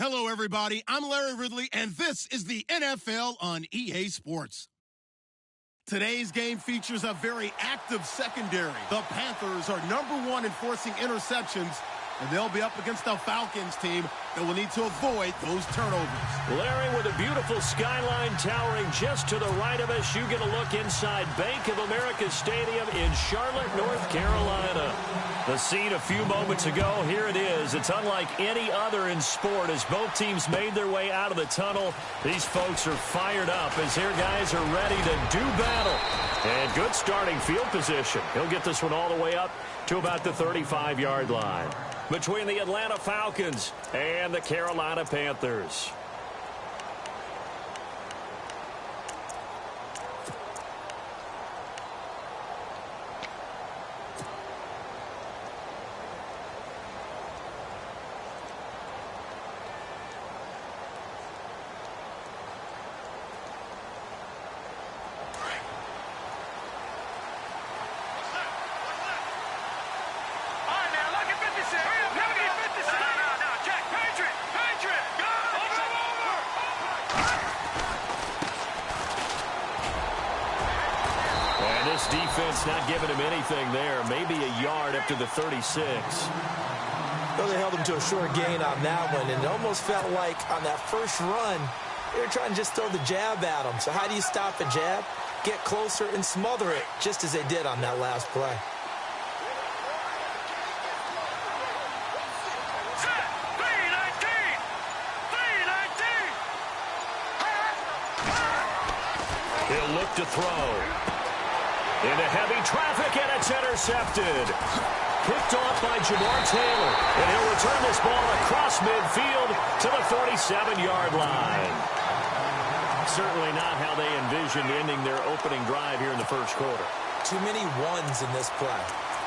Hello, everybody. I'm Larry Ridley, and this is the NFL on EA Sports. Today's game features a very active secondary. The Panthers are #1 in forcing interceptions, and they'll be up against the Falcons team that will need to avoid those turnovers. Larry, with a beautiful skyline towering just to the right of us, you get a look inside Bank of America Stadium in Charlotte, North Carolina. The scene a few moments ago, here it is. It's unlike any other in sport as both teams made their way out of the tunnel. These folks are fired up as their guys are ready to do battle. And good starting field position. He'll get this one all the way up to about the 35-yard line. Between the Atlanta Falcons and the Carolina Panthers. Defense not giving him anything there. Maybe a yard up to the 36. Well, they held him to a short gain on that one, and it almost felt like on that first run, they were trying to just throw the jab at him. So how do you stop a jab? Get closer and smother it, just as they did on that last play. He'll look to throw. Into heavy traffic, and it's intercepted. Picked off by Jamar Taylor. And he'll return this ball across midfield to the 47-yard line. Certainly not how they envisioned ending their opening drive here in the first quarter. Too many ones in this play.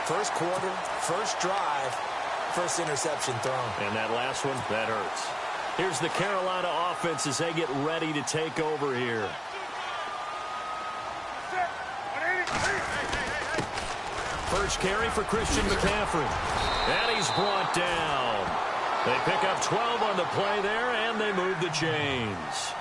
First quarter, first drive, first interception thrown. And that last one, that hurts. Here's the Carolina offense as they get ready to take over here. First carry for Christian McCaffrey. And he's brought down. They pick up 12 on the play there, and they move the chains.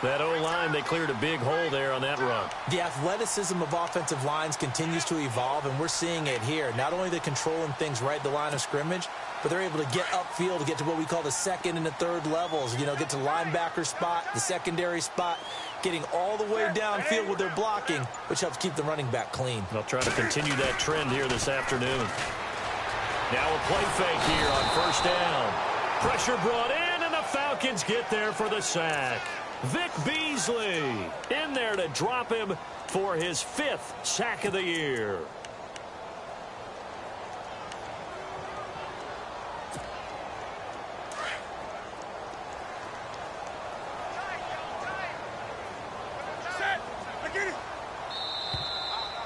That O-line, they cleared a big hole there on that run. The athleticism of offensive lines continues to evolve, and we're seeing it here. Not only they're controlling things right at the line of scrimmage, but they're able to get upfield to get to what we call the second and the third levels. You know, get to linebacker spot, the secondary spot, getting all the way downfield with their blocking, which helps keep the running back clean. They'll try to continue that trend here this afternoon. Now a play fake here on first down. Pressure brought in, and the Falcons get there for the sack. Vic Beasley in there to drop him for his 5th sack of the year.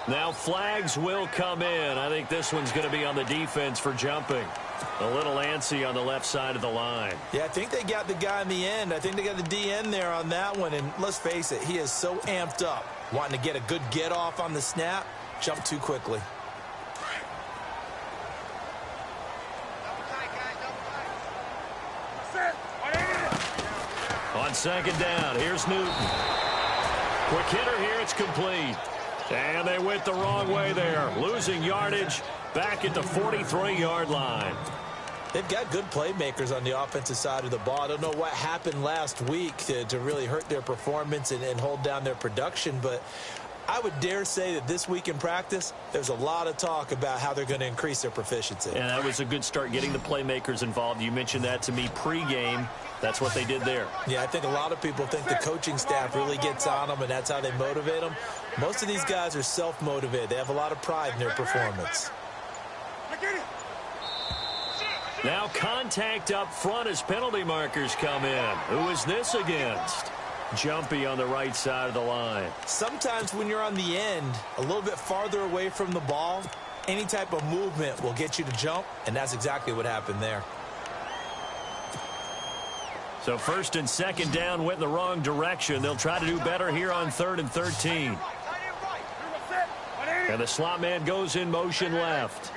Now flags will come in. I think this one's going to be on the defense for jumping. A little antsy on the left side of the line. Yeah, I think they got the guy in the end. I think they got the DN there on that one. And let's face it, he is so amped up, wanting to get a good get off on the snap, jump too quickly. On second down, here's Newton. Quick hitter here, it's complete. And they went the wrong way there, losing yardage back at the 43-yard line. They've got good playmakers on the offensive side of the ball. I don't know what happened last week to really hurt their performance and hold down their production, but I would dare say that this week in practice, there's a lot of talk about how they're going to increase their proficiency. And that was a good start, getting the playmakers involved. You mentioned that to me pregame. That's what they did there. Yeah, I think a lot of people think the coaching staff really gets on them, and that's how they motivate them. Most of these guys are self-motivated. They have a lot of pride in their performance. Now contact up front as penalty markers come in. Who is this against? Jumpy on the right side of the line. Sometimes when you're on the end, a little bit farther away from the ball, any type of movement will get you to jump, and that's exactly what happened there. So first and second down went in the wrong direction. They'll try to do better here on 3rd and 13. And the slot man goes in motion left.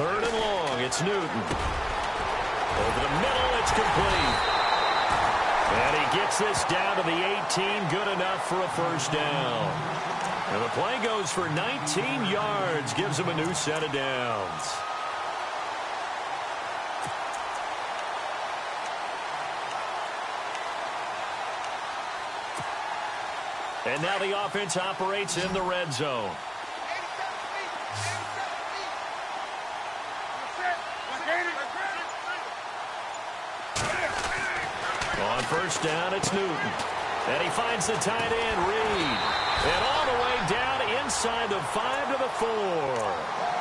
3rd and long. It's Newton. Over the middle, it's complete. And he gets this down to the 18. Good enough for a first down. And the play goes for 19 yards. Gives him a new set of downs. And now the offense operates in the red zone. On first down, it's Newton. And he finds the tight end, Reed. And all the way down inside the 5 to the 4.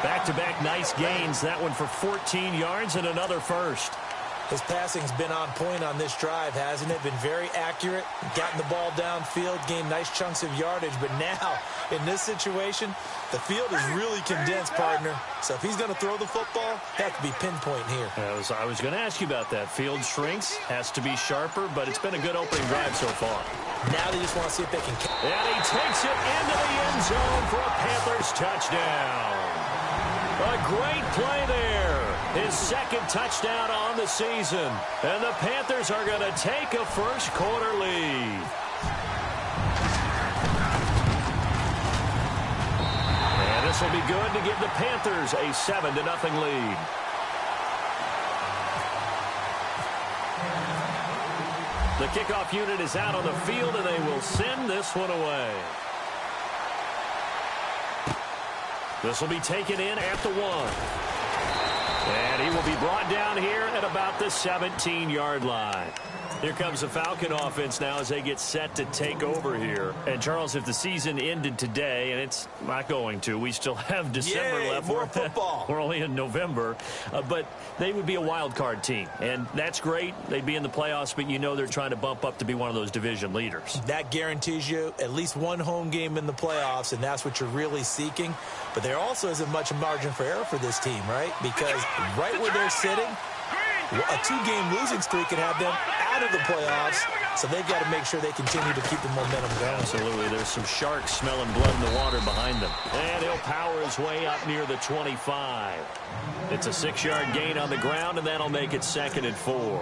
Back-to-back nice gains. That one for 14 yards and another first. His passing's been on point on this drive, hasn't it? Been very accurate, gotten the ball downfield, gained nice chunks of yardage. But now, in this situation, the field is really condensed, partner. So if he's going to throw the football, that could be pinpoint here. I was going to ask you about that. Field shrinks, has to be sharper, but it's been a good opening drive so far. Now they just want to see if they can... And he takes it into the end zone for a Panthers touchdown. A great play there. His second touchdown on the season. And the Panthers are going to take a first-quarter lead. And this will be good to give the Panthers a 7-0 lead. The kickoff unit is out on the field, and they will send this one away. This will be taken in at the 1. And he will be brought down here at about the 17-yard line. Here comes the Falcon offense now as they get set to take over here. And, Charles, if the season ended today, and it's not going to, we still have December left. More football. We're only in November. But they would be a wild card team. And that's great. They'd be in the playoffs, but you know they're trying to bump up to be one of those division leaders. That guarantees you at least one home game in the playoffs, and that's what you're really seeking. But there also isn't much margin for error for this team, right? Because right where they're sitting, a 2-game losing streak could have them out of the playoffs, so they've got to make sure they continue to keep the momentum going. Absolutely. There's some sharks smelling blood in the water behind them. And he'll power his way up near the 25. It's a 6-yard gain on the ground, and that'll make it 2nd and 4.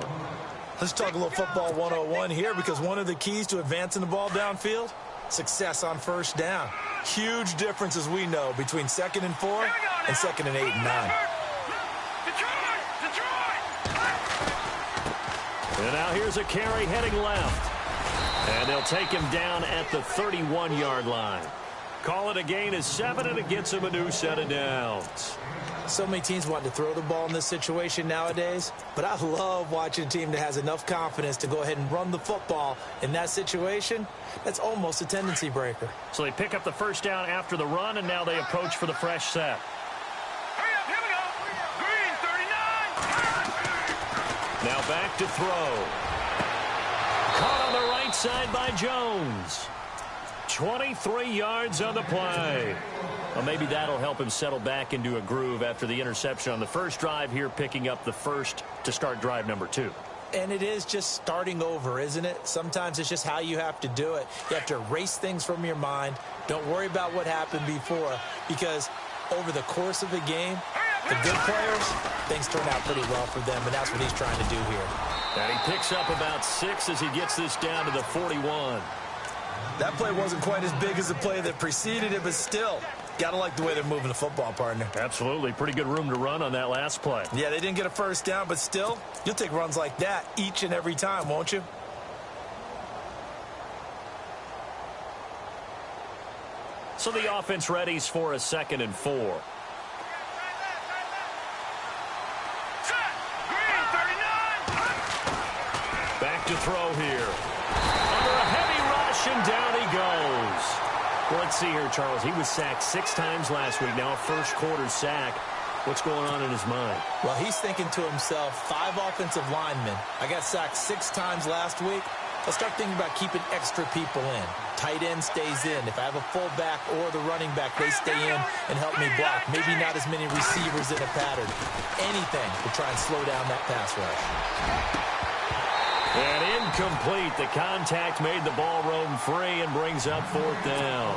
Let's talk a little football 101 here, because one of the keys to advancing the ball downfield, success on first down. Huge difference, as we know, between 2nd and 4 and 2nd and 8 and 9. And now here's a carry heading left. And they'll take him down at the 31-yard line. Call it a gain of 7, and it gets him a new set of downs. So many teams want to throw the ball in this situation nowadays, but I love watching a team that has enough confidence to go ahead and run the football in that situation. That's almost a tendency breaker. So they pick up the first down after the run, and now they approach for the fresh set. Now back to throw. Caught on the right side by Jones. 23 yards on the play. Well, maybe that'll help him settle back into a groove after the interception on the first drive here, picking up the first to start drive number 2. And it is just starting over, isn't it? Sometimes it's just how you have to do it. You have to erase things from your mind. Don't worry about what happened before, because over the course of the game, the good players, things turn out pretty well for them, and that's what he's trying to do here. And he picks up about 6 as he gets this down to the 41. That play wasn't quite as big as the play that preceded it, but still, got to like the way they're moving the football, partner. Absolutely. Pretty good room to run on that last play. Yeah, they didn't get a first down, but still, you'll take runs like that each and every time, won't you? So the offense readies for a 2nd and 4. Back to throw here. Under a heavy rush, and down he goes. Well, let's see here, Charles. He was sacked 6 times last week. Now a first-quarter sack. What's going on in his mind? Well, he's thinking to himself, 5 offensive linemen. I got sacked 6 times last week. Let's start thinking about keeping extra people in. Tight end stays in. If I have a fullback or the running back, they stay in and help me block. Maybe not as many receivers in a pattern. Anything to try and slow down that pass rush. And incomplete. The contact made the ball roam free and brings up 4th down.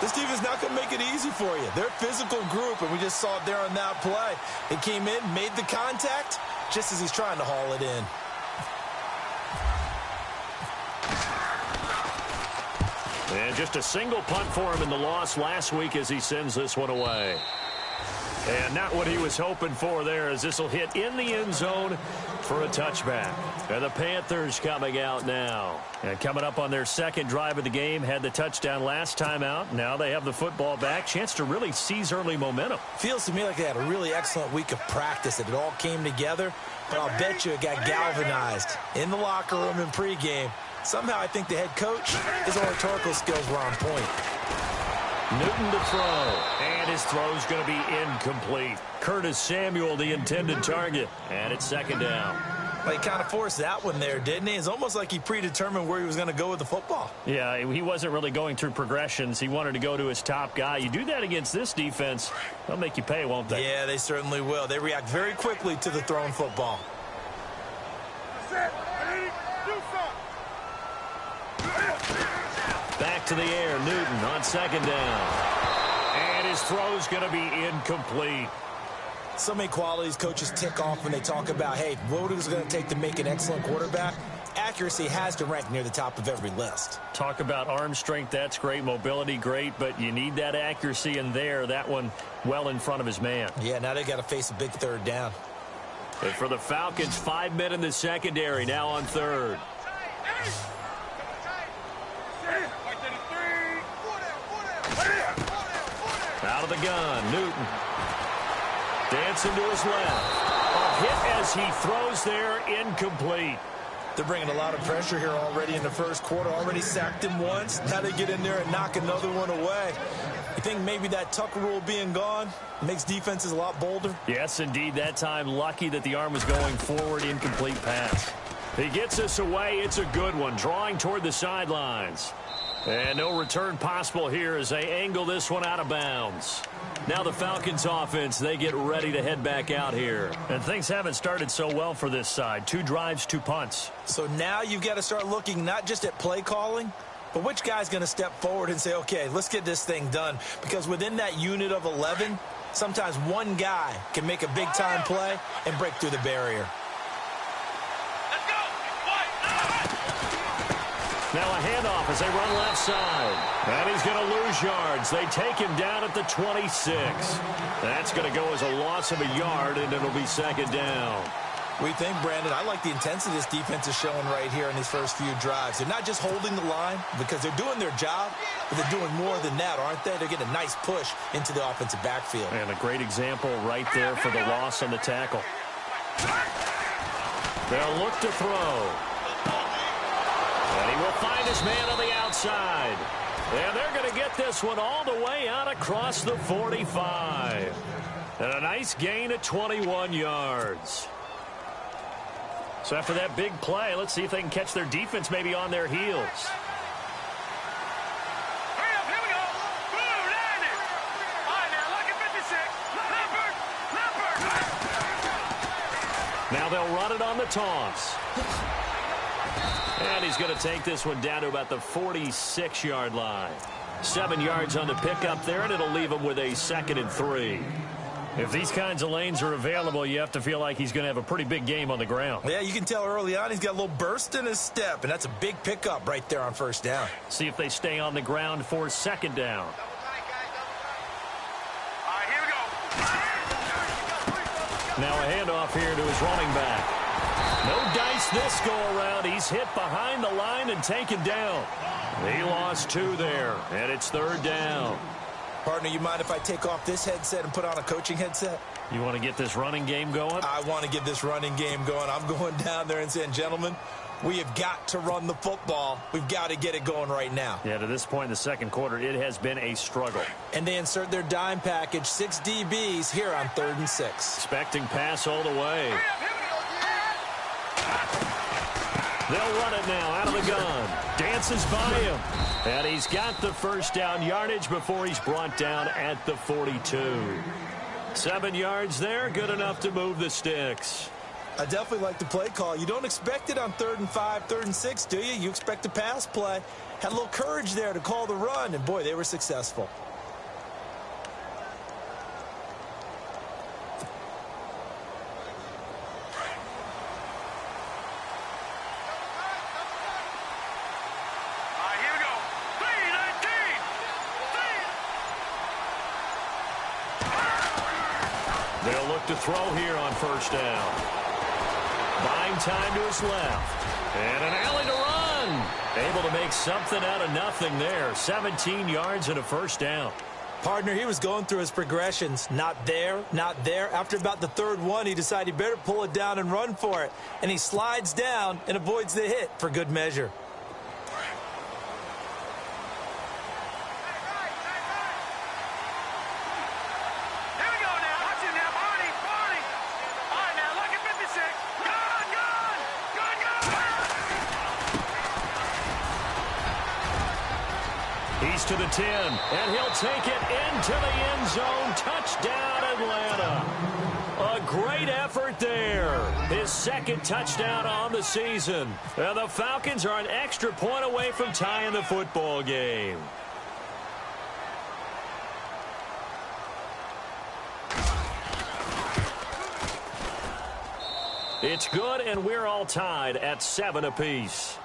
This defense is not going to make it easy for you. They're a physical group, and we just saw it there on that play. He came in, made the contact, just as he's trying to haul it in. And just a single punt for him in the loss last week as he sends this one away. And not what he was hoping for there, as this will hit in the end zone for a touchback. And the Panthers coming out now. And coming up on their second drive of the game, had the touchdown last time out. Now they have the football back. Chance to really seize early momentum. Feels to me like they had a really excellent week of practice. It all came together. But I'll bet you it got galvanized in the locker room in pregame. Somehow I think the head coach, his oratorical skills were on point. Newton to throw, and his throw's going to be incomplete. Curtis Samuel, the intended target, and it's second down. Well, he kind of forced that one there, didn't he? It's almost like he predetermined where he was going to go with the football. Yeah, he wasn't really going through progressions. He wanted to go to his top guy. You do that against this defense, they'll make you pay, won't they? Yeah, they certainly will. They react very quickly to the thrown football. Back to the air, Newton on second down. And his throw's going to be incomplete. So many qualities coaches tick off when they talk about, hey, what is it going to take to make an excellent quarterback? Accuracy has to rank near the top of every list. Talk about arm strength, that's great. Mobility, great, but you need that accuracy in there. That one well in front of his man. Yeah, now they got to face a big third down. And for the Falcons, 5 men in the secondary, now on third. Out of the gun, Newton. Dancing to his left. A hit as he throws there, incomplete. They're bringing a lot of pressure here already in the first quarter. Already sacked him once. Now they get in there and knock another one away. You think maybe that Tucker rule being gone makes defenses a lot bolder? Yes, indeed. That time, lucky that the arm was going forward, incomplete pass. He gets us away. It's a good one, drawing toward the sidelines. And no return possible here as they angle this one out of bounds. Now the Falcons offense, they get ready to head back out here. And things haven't started so well for this side. 2 drives, 2 punts. So now you've got to start looking not just at play calling, but which guy's going to step forward and say, okay, let's get this thing done. Because within that unit of 11, sometimes one guy can make a big-time play and break through the barrier. Now a handoff as they run left side. And he's going to lose yards. They take him down at the 26. That's going to go as a loss of a yard, and it'll be second down. We think, Brandon, I like the intensity this defense is showing right here in these first few drives. They're not just holding the line because they're doing their job, but they're doing more than that, aren't they? They're getting a nice push into the offensive backfield. And a great example right there for the loss on the tackle. They'll look to throw. And he will find his man on the outside. And they're going to get this one all the way out across the 45. And a nice gain of 21 yards. So after that big play, let's see if they can catch their defense maybe on their heels. Now they'll run it on the toss. And he's going to take this one down to about the 46-yard line. 7 yards on the pickup there, and it'll leave him with a 2nd and 3. If these kinds of lanes are available, you have to feel like he's going to have a pretty big game on the ground. Yeah, you can tell early on he's got a little burst in his step, and that's a big pickup right there on first down. See if they stay on the ground for second down. Now a handoff here to his running back. No dice this go-around. He's hit behind the line and taken down. He lost 2 there, and it's 3rd down. Partner, you mind if I take off this headset and put on a coaching headset? You want to get this running game going? I want to get this running game going. I'm going down there and saying, gentlemen, we have got to run the football. We've got to get it going right now. Yeah, to this point in the second quarter, it has been a struggle. And they insert their dime package, 6 DBs here on 3rd and 6. Expecting pass all the way. They'll run it now out of the gun. Dances by him. And he's got the first down yardage before he's brought down at the 42. 7 yards there, good enough to move the sticks. I definitely like the play call. You don't expect it on 3rd and 5, 3rd and 6, do you? You expect a pass play. Had a little courage there to call the run, and boy, they were successful. They'll look to throw here on 1st down. Buying time to his left. And an alley to run. Able to make something out of nothing there. 17 yards and a 1st down. Partner, he was going through his progressions. Not there, not there. After about the 3rd one, he decided he better pull it down and run for it. And he slides down and avoids the hit for good measure. He's to the 10, and he'll take it into the end zone. Touchdown, Atlanta. A great effort there. His 2nd touchdown on the season. And the Falcons are an extra point away from tying the football game. It's good, and we're all tied at 7 apiece.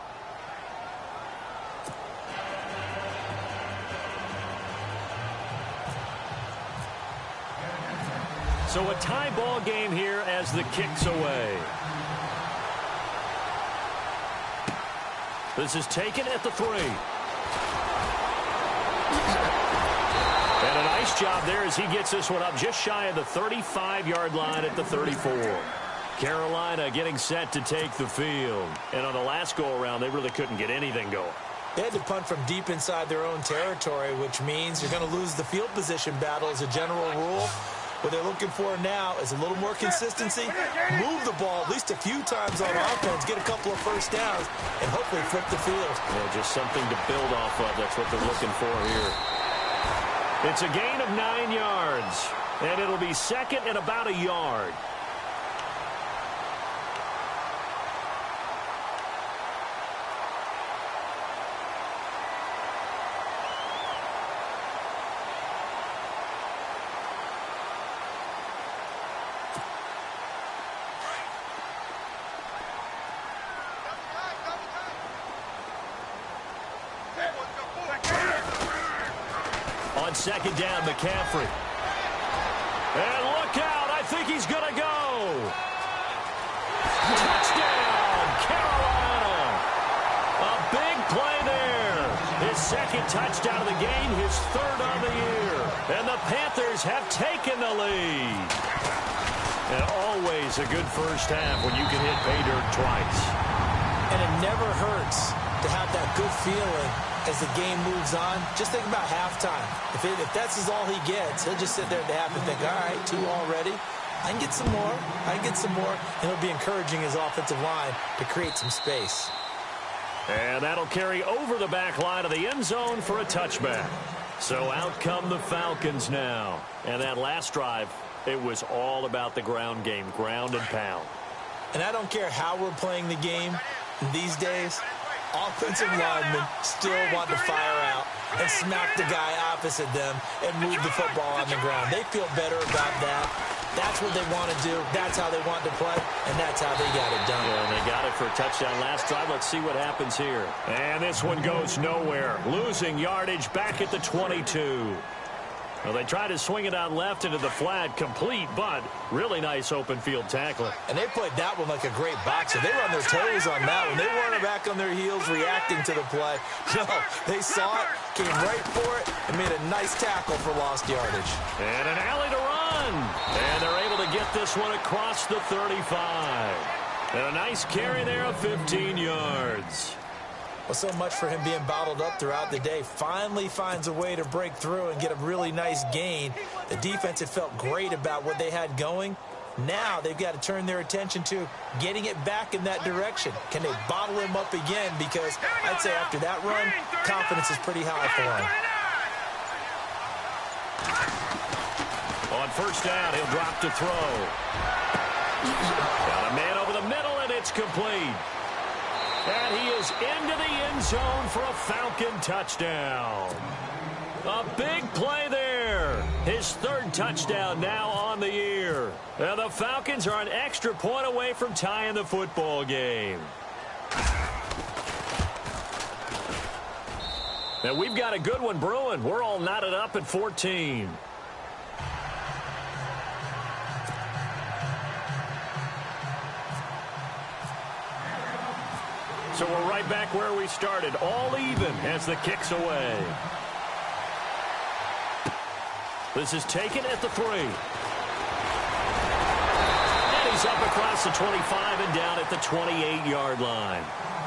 So a tie ball game here as the kick's away. This is taken at the 3. And a nice job there as he gets this one up just shy of the 35-yard line at the 34. Carolina getting set to take the field. And on the last go-around, they really couldn't get anything going. They had to punt from deep inside their own territory, which means you're going to lose the field position battle as a general rule. What they're looking for now is a little more consistency, move the ball at least a few times on offense, get a couple of 1st downs, and hopefully flip the field. Yeah, just something to build off of. That's what they're looking for here. It's a gain of 9 yards, and it'll be 2nd and about a yard. On 2nd down, McCaffrey. And look out. I think he's going to go. Touchdown, Carolina. A big play there. His 2nd touchdown of the game, his 3rd on the year. And the Panthers have taken the lead. And always a good 1st half when you can hit pay dirt twice. And it never hurts to have that good feeling as the game moves on. Just think about halftime. If that's all he gets, he'll just sit there at the half and think, all right, 2 already. I can get some more. I can get some more. And he'll be encouraging his offensive line to create some space. And that'll carry over the back line of the end zone for a touchback. So out come the Falcons now. And that last drive, it was all about the ground game, ground and pound. And I don't care how we're playing the game these days, offensive linemen still want to fire out and smack the guy opposite them and move the football on the ground. They feel better about that. That's what they want to do. That's how they want to play, and that's how they got it done. Yeah, and they got it for a touchdown last drive. Let's see what happens here. And this one goes nowhere. Losing yardage back at the 22. Well, they try to swing it out left into the flat, complete, but really nice open field tackle. And they played that one like a great boxer. They were on their toes on that one. They weren't back on their heels reacting to the play. No, they saw it, came right for it, and made a nice tackle for lost yardage. And an alley to run. And they're able to get this one across the 35. And a nice carry there of 15 yards. Well, so much for him being bottled up throughout the day. Finally finds a way to break through and get a really nice gain. The defense had felt great about what they had going. Now they've got to turn their attention to getting it back in that direction. Can they bottle him up again? Because I'd say after that run, confidence is pretty high for him. On first down, he'll drop to throw. Got a man over middle, and it's complete. And he is into the end zone for a Falcon touchdown. A big play there. His third touchdown now on the year. And the Falcons are an extra point away from tying the football game. Now we've got a good one brewing. We're all knotted up at 14. So we're right back where we started, all even as the kick's away. This is taken at the 3. And he's up across the 25 and down at the 28-yard line.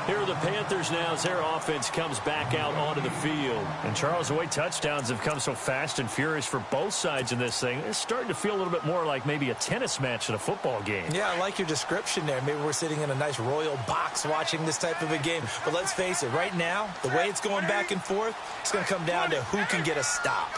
Here are the Panthers now as their offense comes back out onto the field. And, Charles, the way touchdowns have come so fast and furious for both sides in this thing, it's starting to feel a little bit more like maybe a tennis match in a football game. Yeah, I like your description there. Maybe we're sitting in a nice royal box watching this type of a game. But let's face it, right now, the way it's going back and forth, it's going to come down to who can get a stop.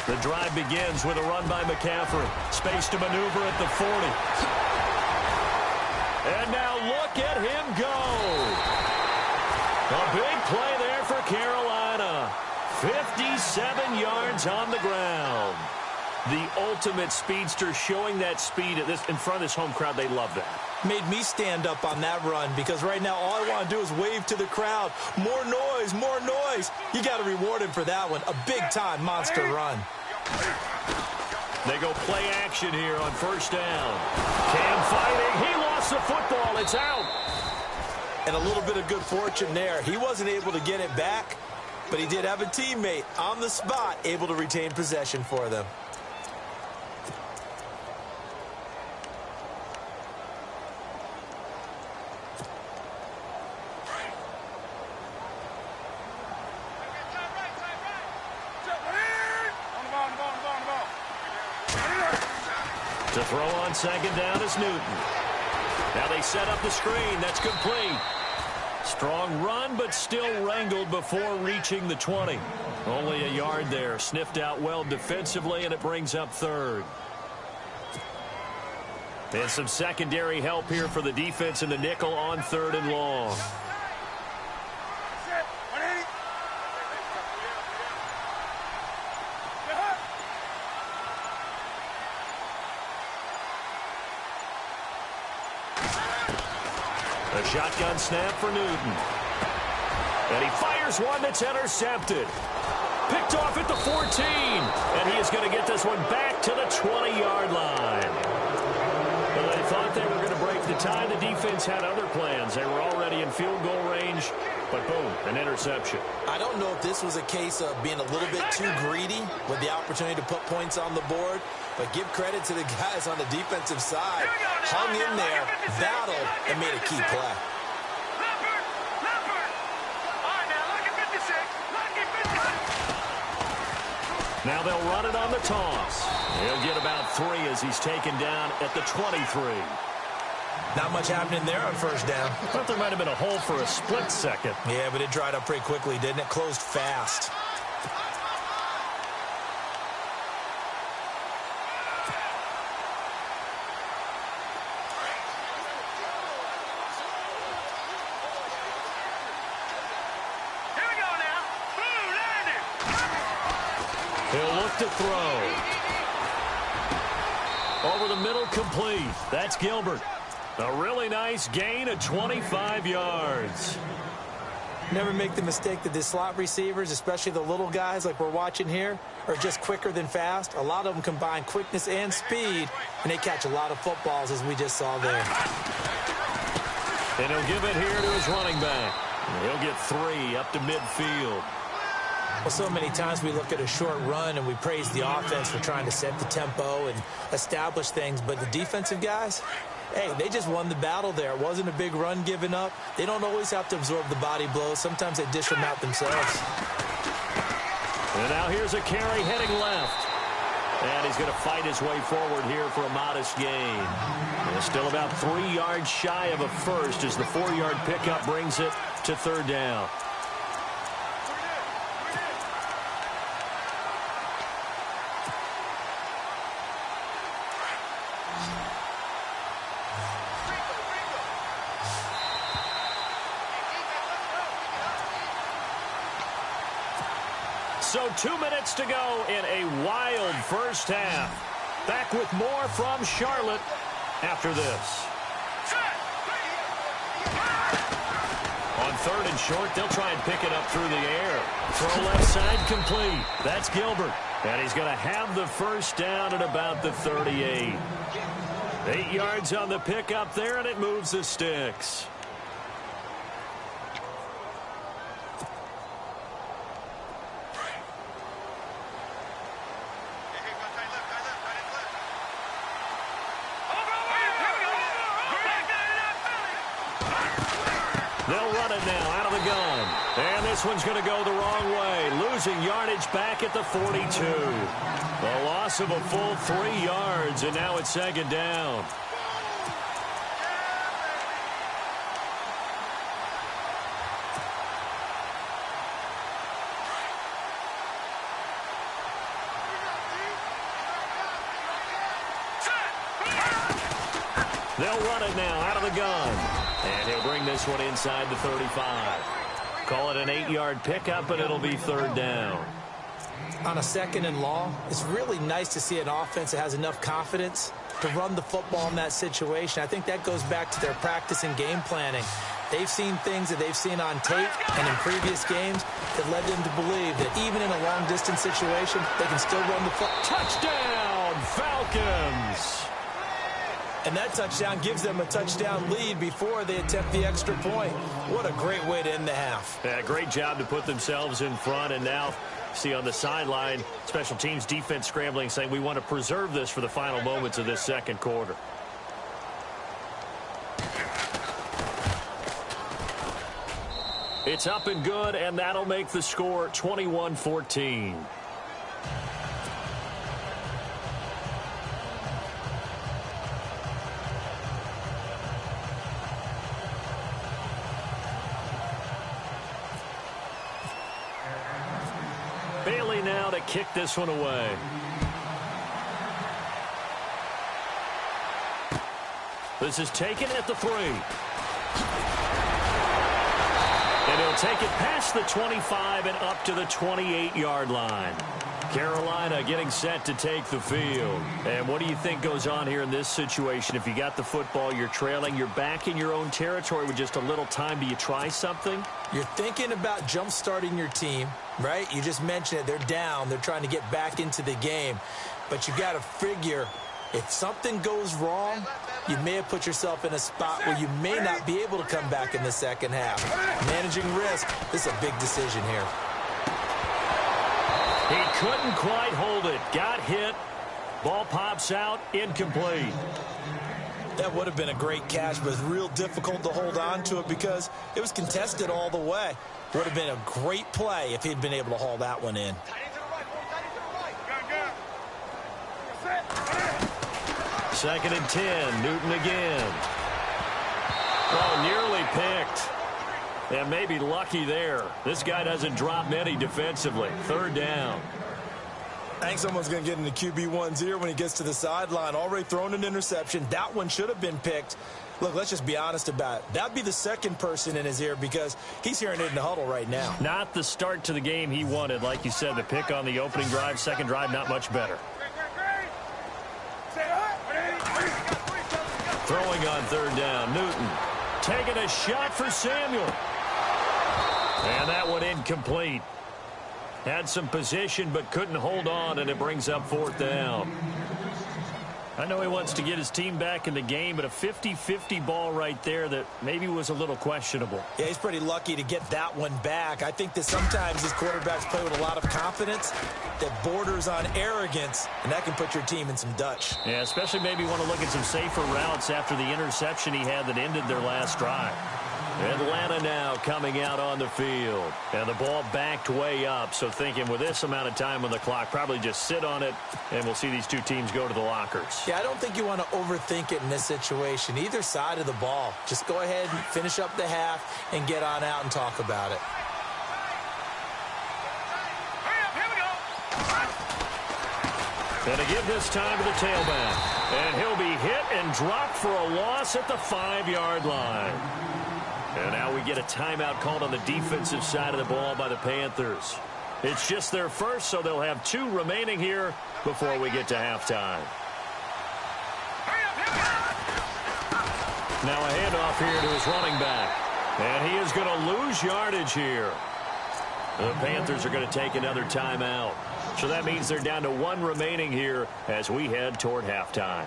The drive begins with a run by McCaffrey. Space to maneuver at the 40. And now look at him go. A big play there for Carolina. 57 yards on the ground. The ultimate speedster showing that speed at this in front of this home crowd. They love that. Made me stand up on that run because right now all I want to do is wave to the crowd. More noise, more noise. You got to reward him for that one. A big-time monster run. They go play action here on first down. Cam fighting. He lost the football. It's out. And a little bit of good fortune there. He wasn't able to get it back, but he did have a teammate on the spot able to retain possession for them. To throw on second down is Newton. Now they set up the screen. That's complete. Strong run, but still wrangled before reaching the 20. Only a yard there. Sniffed out well defensively, and it brings up third. And some secondary help here for the defense in the nickel on third and long. A shotgun snap for Newton. And he fires one that's intercepted. Picked off at the 14. And he is going to get this one back to the 20-yard line. Well, they thought they were going to break the tie. The defense had other plans. They were already in field goal range. But boom, an interception. I don't know if this was a case of being a little bit too greedy with the opportunity to put points on the board. But give credit to the guys on the defensive side. Hung in there, battled, and made a key play. Now they'll run it on the toss. He'll get about 3 as he's taken down at the 23. Not much happening there on first down. I thought there might have been a hole for a split second. Yeah, but it dried up pretty quickly, didn't it? Closed fast. He'll look to throw. Over the middle, complete. That's Gilbert. A really nice gain of 25 yards. Never make the mistake that the slot receivers, especially the little guys like we're watching here, are just quicker than fast. A lot of them combine quickness and speed, and they catch a lot of footballs, as we just saw there. And he'll give it here to his running back. He'll get 3 up to midfield. Well, so many times we look at a short run and we praise the offense for trying to set the tempo and establish things, but the defensive guys, hey, they just won the battle there. It wasn't a big run given up. They don't always have to absorb the body blows. Sometimes they dish them out themselves. And now here's a carry heading left. And he's going to fight his way forward here for a modest gain. And still about 3 yards shy of a first as the 4-yard pickup brings it to third down. So 2 minutes to go in a wild first half. Back with more from Charlotte after this. On 3rd and short, they'll try and pick it up through the air. Throw left side complete. That's Gilbert. And he's going to have the first down at about the 38. 8 yards on the pickup there, and it moves the sticks. They'll run it now out of the gun. And this one's going to go the wrong way. Losing yardage back at the 42. The loss of a full 3 yards, and now it's 2nd down. They'll run it now out of the gun. And he'll bring this one inside the 35. Call it an 8-yard pickup, and it'll be 3rd down. On a 2nd and long, it's really nice to see an offense that has enough confidence to run the football in that situation. I think that goes back to their practice and game planning. They've seen things that they've seen on tape and in previous games that led them to believe that even in a long-distance situation, they can still run the football. Touchdown, Falcons! And that touchdown gives them a touchdown lead before they attempt the extra point. What a great way to end the half. Yeah, great job to put themselves in front. And now, see on the sideline, special teams defense scrambling, saying we want to preserve this for the final moments of this 2nd quarter. It's up and good, and that'll make the score 21-14. Bailey now to kick this one away. This is taken at the 3. And he'll take it past the 25 and up to the 28-yard line. Carolina getting set to take the field. And what do you think goes on here in this situation? If you got the football, you're trailing, you're back in your own territory with just a little time. Do you try something? You're thinking about jump-starting your team, right? You just mentioned it. They're down. They're trying to get back into the game. But you got to figure if something goes wrong, you may have put yourself in a spot where you may not be able to come back in the 2nd half. Managing risk, this is a big decision here. He couldn't quite hold it. Got hit. Ball pops out. Incomplete. That would have been a great catch, but it's real difficult to hold on to it because it was contested all the way. Would have been a great play if he'd been able to haul that one in. 2nd and 10. Newton again. Oh, nearly picked. And maybe lucky there. This guy doesn't drop many defensively. 3rd down. I think someone's going to get into QB1's ear when he gets to the sideline. Already thrown an interception. That one should have been picked. Look, let's just be honest about it. That'd be the 2nd person in his ear because he's hearing it in the huddle right now. Not the start to the game he wanted. Like you said, the pick on the opening drive, 2nd drive, not much better. Throwing on 3rd down, Newton. Taking a shot for Samuel. And that one incomplete. Had some position but couldn't hold on, and it brings up 4th down. I know he wants to get his team back in the game, but a 50-50 ball right there that maybe was a little questionable. Yeah, he's pretty lucky to get that one back. I think that sometimes these quarterbacks play with a lot of confidence that borders on arrogance, and that can put your team in some Dutch. Yeah, especially maybe want to look at some safer routes after the interception he had that ended their last drive. Atlanta now coming out on the field. And the ball backed way up, so thinking with this amount of time on the clock, probably just sit on it, and we'll see these two teams go to the lockers. Yeah, I don't think you want to overthink it in this situation. Either side of the ball. Just go ahead and finish up the half and get on out and talk about it. And to give this time to the tailback. And he'll be hit and dropped for a loss at the 5-yard line. And now we get a timeout called on the defensive side of the ball by the Panthers. It's just their first, so they'll have 2 remaining here before we get to halftime. Now a handoff here to his running back. And he is going to lose yardage here. The Panthers are going to take another timeout. So that means they're down to 1 remaining here as we head toward halftime.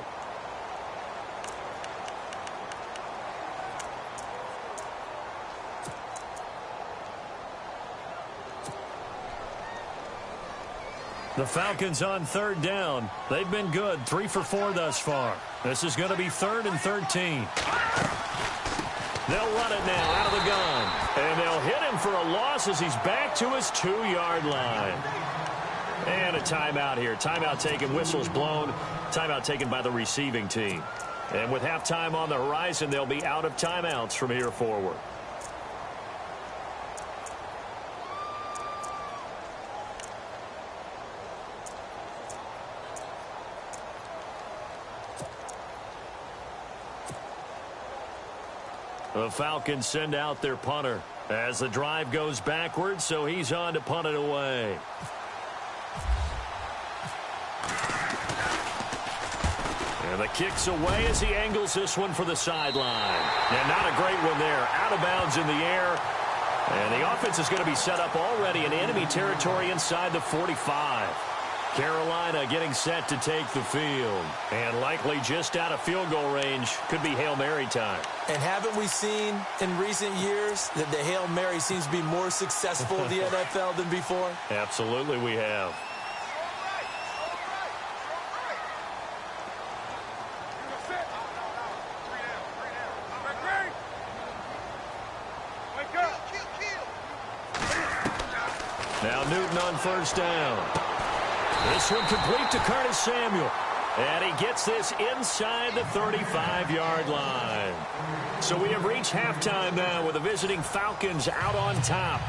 The Falcons on 3rd down. They've been good, 3 for 4 thus far. This is going to be 3rd and 13. They'll run it now out of the gun. And they'll hit him for a loss as he's back to his 2-yard line. And a timeout here. Timeout taken, whistles blown. Timeout taken by the receiving team. And with halftime on the horizon, they'll be out of timeouts from here forward. The Falcons send out their punter as the drive goes backwards, so he's on to punt it away. And the kick's away as he angles this one for the sideline. And not a great one there. Out of bounds in the air. And the offense is going to be set up already in enemy territory inside the 45. Carolina getting set to take the field. And likely just out of field goal range. Could be Hail Mary time. And haven't we seen in recent years that the Hail Mary seems to be more successful in the NFL than before? Absolutely we have. Now Newton on 1st down. This one complete to Curtis Samuel. And he gets this inside the 35-yard line. So we have reached halftime now with the visiting Falcons out on top.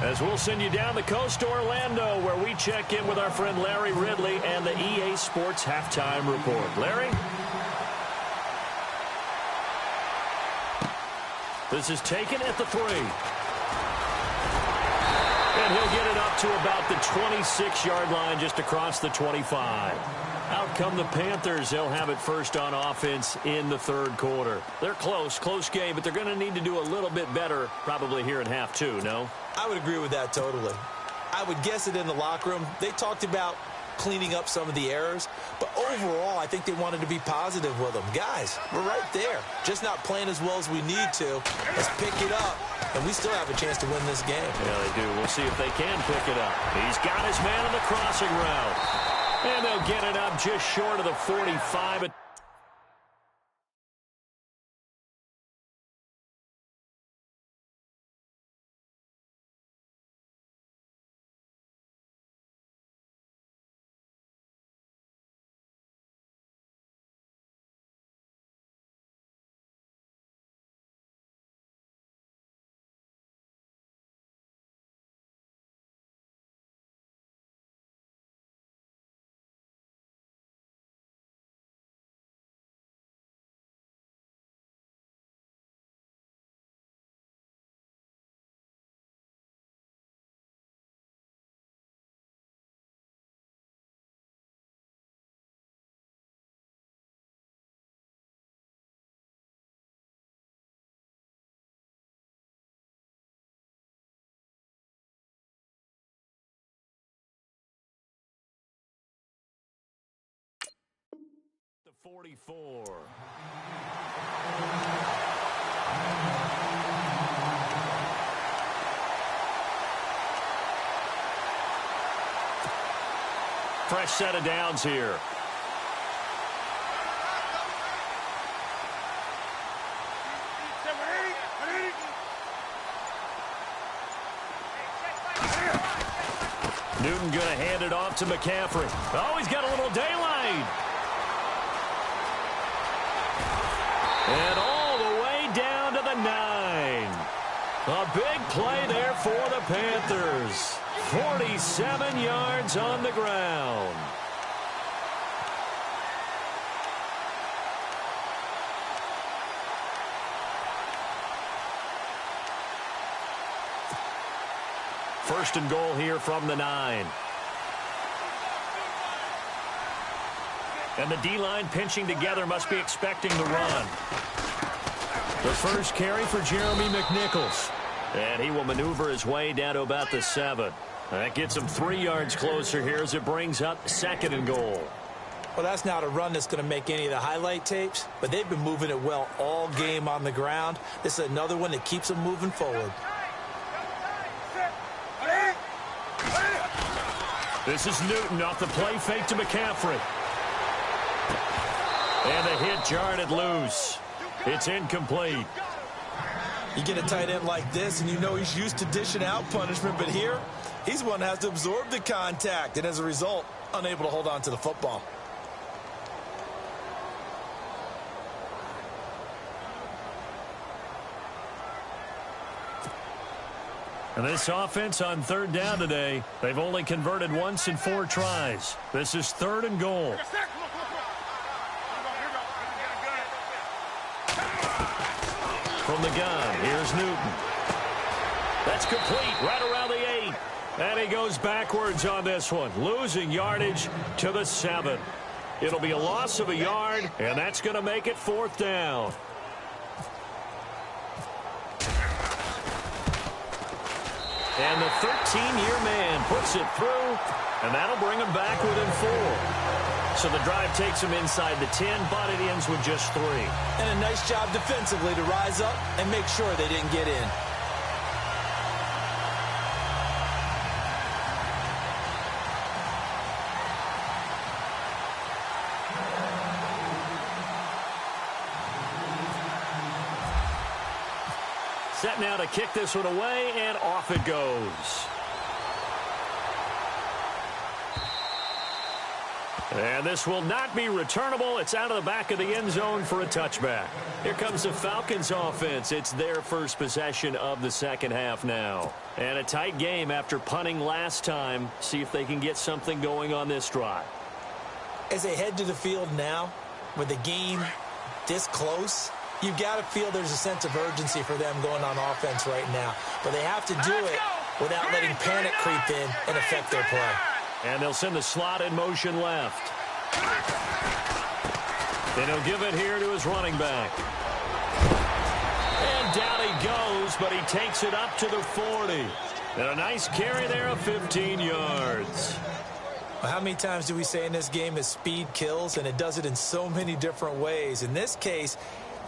As we'll send you down the coast to Orlando, where we check in with our friend Larry Ridley and the EA Sports Halftime Report. Larry? This is taken at the 3. And he'll get it up to about the 26-yard line, just across the 25. Out come the Panthers. They'll have it first on offense in the 3rd quarter. They're close game, but they're going to need to do a little bit better probably here in half 2, no? I would agree with that totally. I would guess it in the locker room. They talked about cleaning up some of the errors, but overall, I think they wanted to be positive with them. Guys, we're right there. Just not playing as well as we need to. Let's pick it up, and we still have a chance to win this game. Yeah, they do. We'll see if they can pick it up. He's got his man on the crossing route. And they'll get it up just short of the 45. The 44. Fresh set of downs here. Newton going to hand it off to McCaffrey. Oh, he's got a little daylight. And all the way down to the 9. A big play there for the Panthers. 47 yards on the ground. First and goal here from the 9. And the D-line pinching together must be expecting the run. The first carry for Jeremy McNichols. And he will maneuver his way down to about the 7. That gets him 3 yards closer here as it brings up second and goal. Well, that's not a run that's going to make any of the highlight tapes, but they've been moving it well all game on the ground. This is another one that keeps them moving forward. This is Newton off the play fake to McCaffrey. And the hit jarred it loose. It's incomplete. You get a tight end like this, and you know he's used to dishing out punishment, but here, he's the one that has to absorb the contact, and as a result, unable to hold on to the football. And this offense on third down today, they've only converted once in 4 tries. This is third and goal. From the gun, here's Newton. That's complete right around the 8. And he goes backwards on this one, losing yardage to the 7. It'll be a loss of a yard, and that's going to make it 4th down. And the 13-year man puts it through, and that'll bring him back within 4. So the drive takes him inside the 10, but it ends with just 3. And a nice job defensively to rise up and make sure they didn't get in. Set now to kick this one away, and off it goes. And this will not be returnable. It's out of the back of the end zone for a touchback. Here comes the Falcons offense. It's their first possession of the second half now. And a tight game after punting last time. See if they can get something going on this drive. As they head to the field now, with the game this close, you've got to feel there's a sense of urgency for them going on offense right now. But they have to do it without letting panic creep in and affect their play. And they'll send the slot in motion left. Then he'll give it here to his running back. And down he goes, but he takes it up to the 40. And a nice carry there of 15 yards. Well, how many times do we say in this game that speed kills? And it does it in so many different ways. In this case,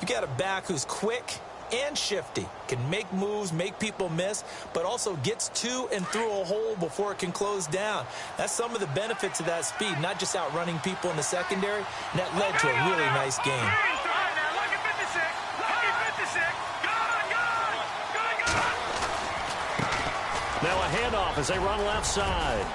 you got a back who's quick and shifty, can make moves, make people miss, but also gets to and through a hole before it can close down. That's some of the benefits of that speed, not just outrunning people in the secondary, and that led to a really nice game. Now a handoff as they run left side.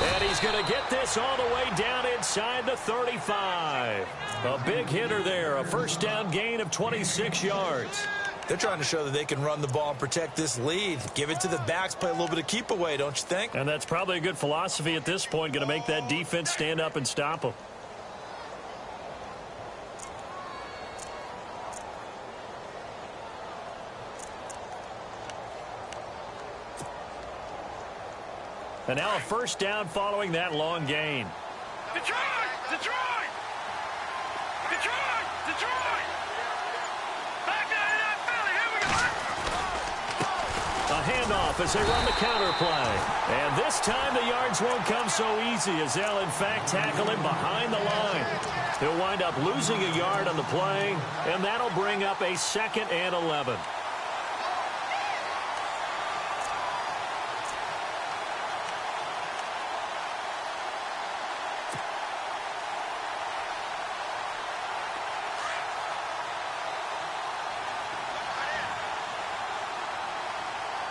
And he's going to get this all the way down inside the 35. A big hitter there, a first down gain of 26 yards. They're trying to show that they can run the ball and protect this lead. Give it to the backs, play a little bit of keep away, don't you think? And that's probably a good philosophy at this point, going to make that defense stand up and stop them. And now a first down following that long gain. Detroit! Detroit! Detroit! Detroit! Back out of that Philly. Here we go. A handoff as they run the counter play. And this time the yards won't come so easy as they'll in fact tackle him behind the line. He'll wind up losing a yard on the play, and that'll bring up a 2nd and 11.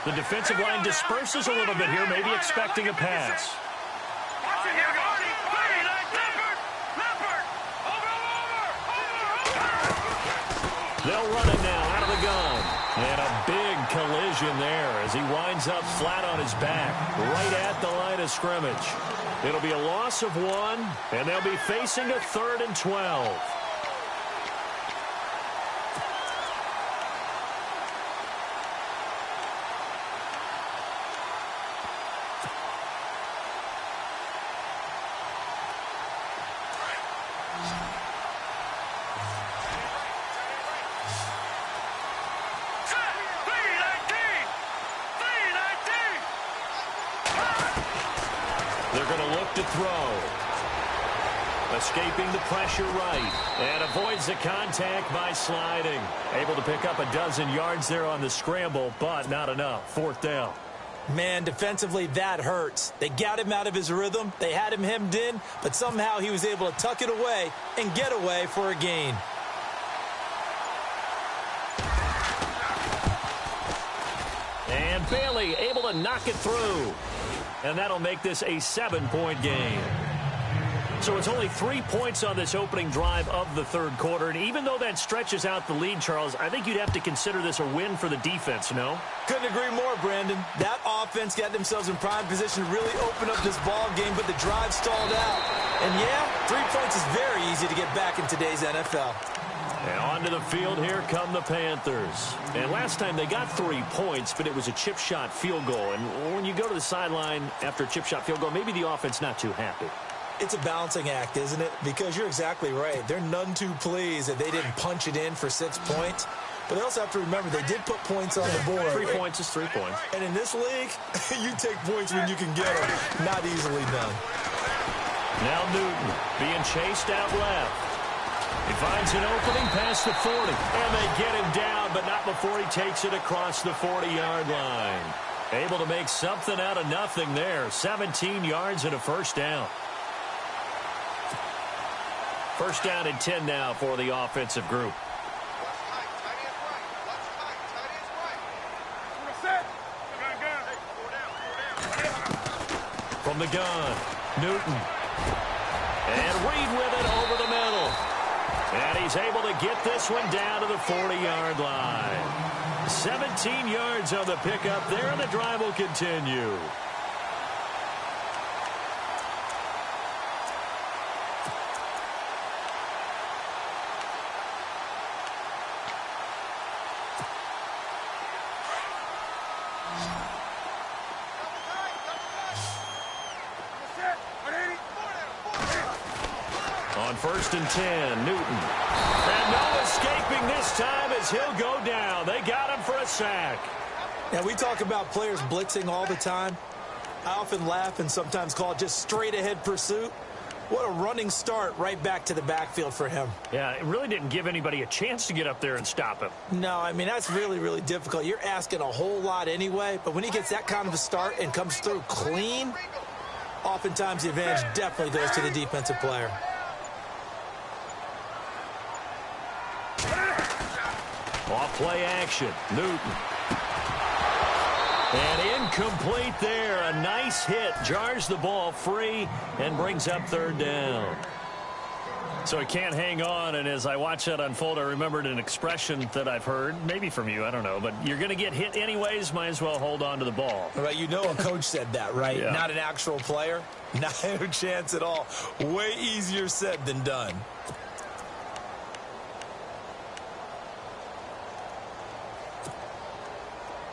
The defensive line disperses a little bit here, maybe expecting a pass. They'll run it now out of the gun. And a big collision there as he winds up flat on his back, right at the line of scrimmage. It'll be a loss of 1, and they'll be facing a 3rd and 12. They're going to look to throw. Escaping the pressure right. And avoids the contact by sliding. Able to pick up a dozen yards there on the scramble, but not enough. Fourth down. Man, defensively, that hurts. They got him out of his rhythm. They had him hemmed in, but somehow he was able to tuck it away and get away for a gain. And Bailey able to knock it through. And that'll make this a 7-point game. So it's only 3 points on this opening drive of the third quarter. And even though that stretches out the lead, Charles, I think you'd have to consider this a win for the defense, no? Couldn't agree more, Brandon. That offense got themselves in prime position to really open up this ball game, but the drive stalled out. And yeah, 3 points is very easy to get back in today's NFL. And onto the field, here come the Panthers. And last time they got 3 points, but it was a chip shot field goal. And when you go to the sideline after a chip shot field goal, maybe the offense not too happy. It's a balancing act, isn't it? Because you're exactly right. They're none too pleased that they didn't punch it in for 6 points. But they also have to remember they did put points on the board. 3 points is 3 points. And in this league, you take points when you can get them. Not easily done. Now Newton being chased out left. He finds an opening past the 40. And they get him down, but not before he takes it across the 40-yard line. Able to make something out of nothing there. 17 yards and a first down. First down and 10 now for the offensive group. From the gun, Newton. And Reed with it over the middle. And he's able to get this one down to the 40-yard line. 17 yards on the pickup there, and the drive will continue. On first and 10, Newton. And no escaping this time as he'll go down. They got him for a sack. Now, we talk about players blitzing all the time. I often laugh and sometimes call it just straight-ahead pursuit. What a running start right back to the backfield for him. Yeah, it really didn't give anybody a chance to get up there and stop him. No, I mean, that's really, really difficult. You're asking a whole lot anyway, but when he gets that kind of a start and comes through clean, oftentimes the advantage definitely goes to the defensive player. Off play action, Newton. And incomplete there. A nice hit. Jars the ball free and brings up third down. So he can't hang on, and as I watch that unfold, I remembered an expression that I've heard, maybe from you, I don't know, but you're going to get hit anyways, might as well hold on to the ball. Right, you know a coach said that, right? Yeah. Not an actual player. Not a chance at all. Way easier said than done.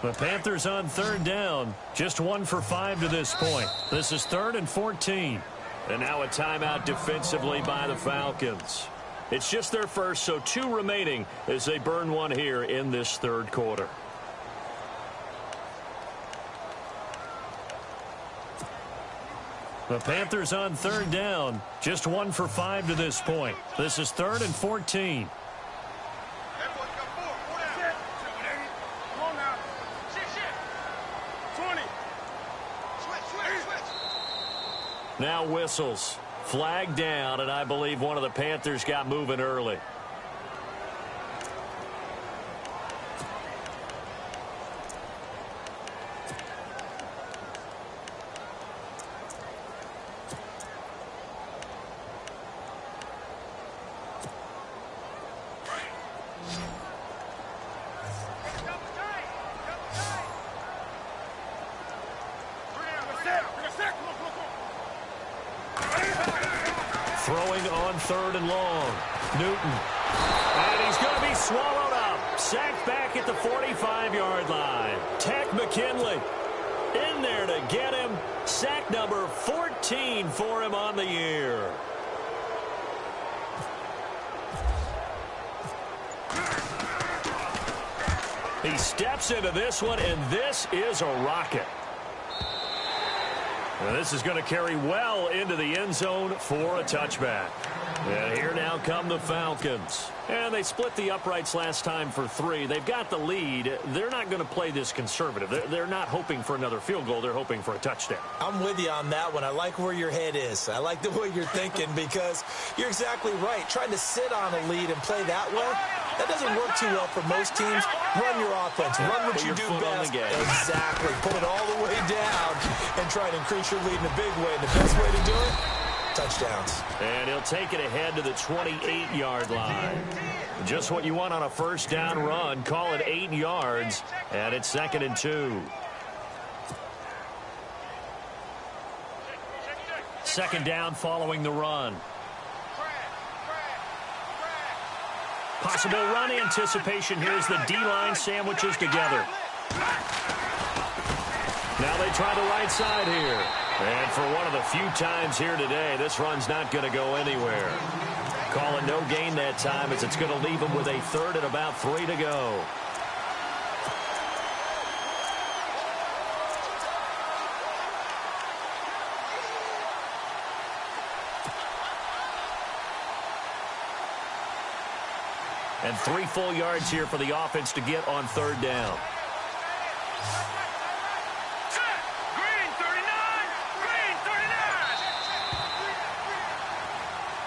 The Panthers on third down. Just 1 for 5 to this point. This is 3rd and 14. And now a timeout defensively by the Falcons. It's just their first, so 2 remaining as they burn one here in this third quarter. The Panthers on third down. Just 1 for 5 to this point. This is 3rd and 14. Now whistles. Flag down, and I believe one of the Panthers got moving early. Throwing on 3rd and long. Newton. And he's going to be swallowed up. Sacked back at the 45-yard line. Tech McKinley in there to get him. Sack number 14 for him on the year. He steps into this one, and this is a rocket. And this is going to carry well into the end zone for a touchback. And here now come the Falcons. And they split the uprights last time for 3. They've got the lead. They're not going to play this conservative. They're not hoping for another field goal. They're hoping for a touchdown. I'm with you on that one. I like where your head is. I like the way you're thinking because you're exactly right. Trying to sit on a lead and play that way, that doesn't work too well for most teams. Run your offense. Run what you do best. Exactly. Pull it all the way down and try to increase your lead in a big way. And the best way to do it, touchdowns. And he'll take it ahead to the 28-yard line. Just what you want on a first down run. Call it 8 yards, and it's 2nd and 2. Second down following the run. Possible run anticipation. Here's the D-line sandwiches together. Now they try the right side here. And for one of the few times here today, this run's not going to go anywhere. Call it no gain that time as it's going to leave them with a 3rd and about 3 to go. And 3 full yards here for the offense to get on 3rd down.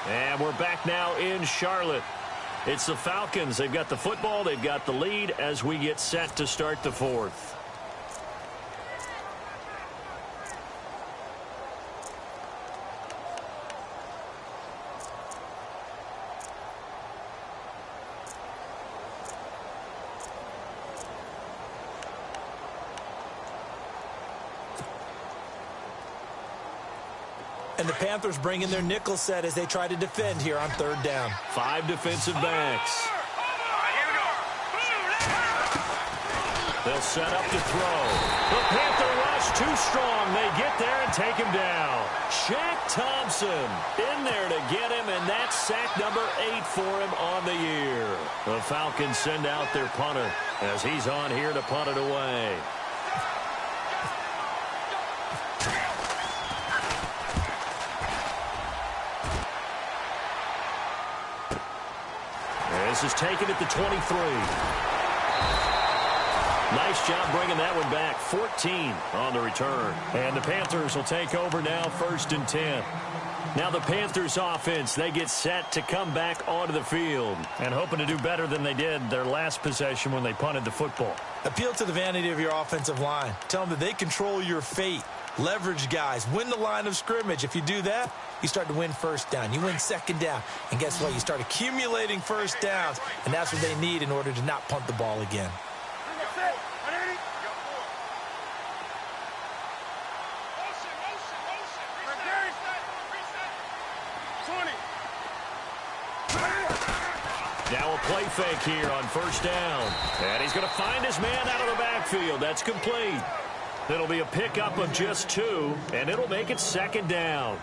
And we're back now in Charlotte. It's the Falcons. They've got the football. They've got the lead as we get set to start the 4th. And the Panthers bring in their nickel set as they try to defend here on 3rd down. 5 defensive backs. They'll set up to throw. The Panther rush too strong. They get there and take him down. Shaq Thompson in there to get him, and that's sack number 8 for him on the year. The Falcons send out their punter as he's on here to punt it away. This is taken at the 23. Nice job bringing that one back. 14 on the return. And the Panthers will take over now, 1st and 10. Now the Panthers offense, they get set to come back onto the field and hoping to do better than they did their last possession when they punted the football. Appeal to the vanity of your offensive line. Tell them that they control your fate. Leverage guys. Win the line of scrimmage. If you do that, you start to win 1st down. You win 2nd down. And guess what? You start accumulating 1st downs. And that's what they need in order to not punt the ball again. Now a play fake here on 1st down. And he's going to find his man out of the backfield. That's complete. It'll be a pickup of just 2, and it'll make it 2nd down.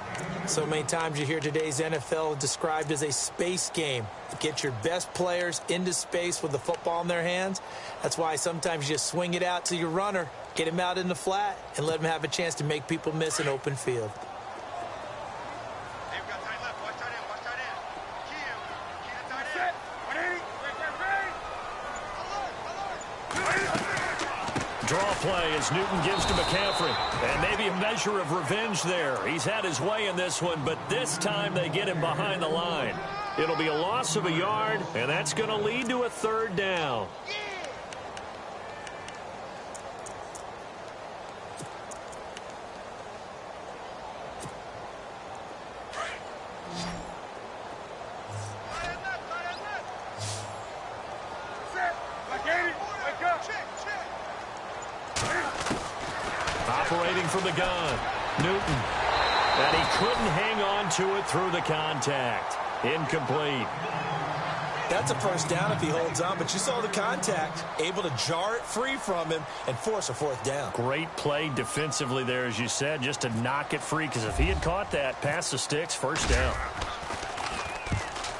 So many times you hear today's NFL described as a space game. Get your best players into space with the football in their hands. That's why sometimes you just swing it out to your runner, get him out in the flat, and let him have a chance to make people miss an open field. Draw play as Newton gives to McCaffrey. And maybe a measure of revenge there. He's had his way in this one, but this time they get him behind the line. It'll be a loss of a yard, and that's going to lead to a 3rd down. Operating from the gun, Newton. And he couldn't hang on to it through the contact. Incomplete. That's a 1st down if he holds on, but you saw the contact. Able to jar it free from him and force a 4th down. Great play defensively there, as you said, just to knock it free, because if he had caught that, past the sticks, 1st down.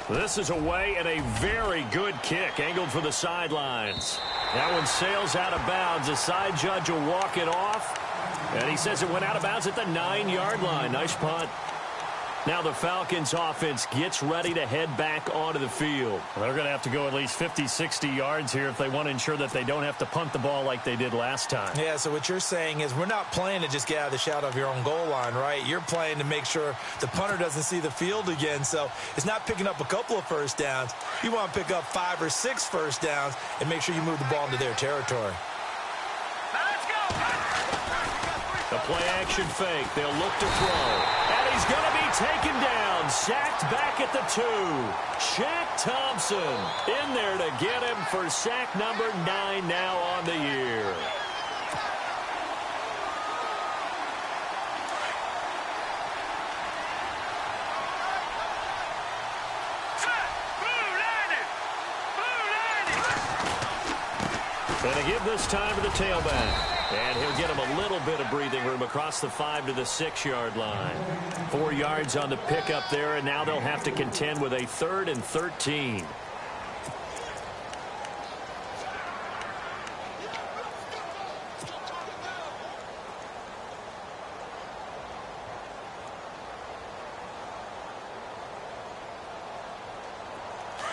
This is away and a very good kick, angled for the sidelines. That one sails out of bounds. The side judge will walk it off. And he says it went out of bounds at the 9-yard line. Nice punt. Now the Falcons offense gets ready to head back onto the field. Well, they're going to have to go at least 50, 60 yards here if they want to ensure that they don't have to punt the ball like they did last time. Yeah, so what you're saying is we're not playing to just get out of the shadow of your own goal line, right? You're playing to make sure the punter doesn't see the field again. So it's not picking up a couple of first downs. You want to pick up 5 or 6 first downs and make sure you move the ball into their territory. The play-action fake. They'll look to throw. And he's going to be taken down. Sacked back at the 2. Shaq Thompson in there to get him for sack number 9 now on the year. Going to give this time to the tailback. And he'll get him a little bit of breathing room across the 5 to the 6-yard line. 4 yards on the pickup there, and now they'll have to contend with a 3rd and 13.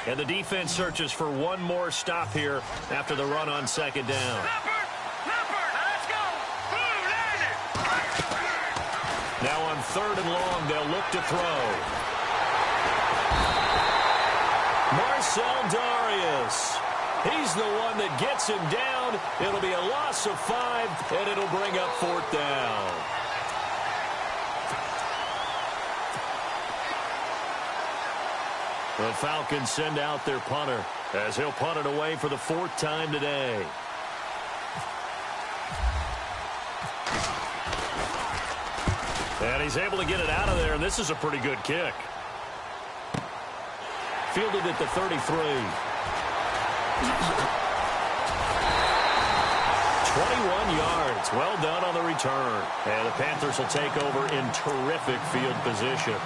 And the defense searches for one more stop here after the run on 2nd down. Now on 3rd and long, they'll look to throw. Marcel Darius. He's the one that gets him down. It'll be a loss of 5, and it'll bring up 4th down. The Falcons send out their punter as he'll punt it away for the 4th time today. And he's able to get it out of there, and this is a pretty good kick. Fielded at the 33. 21 yards. Well done on the return. And the Panthers will take over in terrific field position.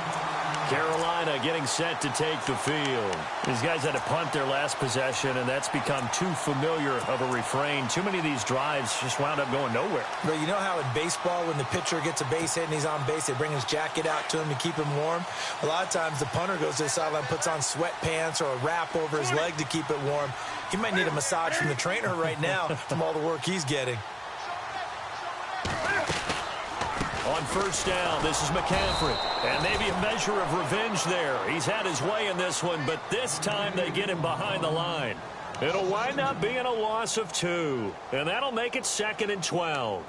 Carolina getting set to take the field. These guys had to punt their last possession, and that's become too familiar of a refrain. Too many of these drives just wound up going nowhere. But you know how in baseball, when the pitcher gets a base hit and he's on base, they bring his jacket out to him to keep him warm? A lot of times the punter goes to the sideline, puts on sweatpants or a wrap over his leg to keep it warm. He might need a massage from the trainer right now from all the work he's getting. On 1st down, this is McCaffrey. And maybe a measure of revenge there. He's had his way in this one, but this time they get him behind the line. It'll wind up being a loss of 2. And that'll make it 2nd and 12.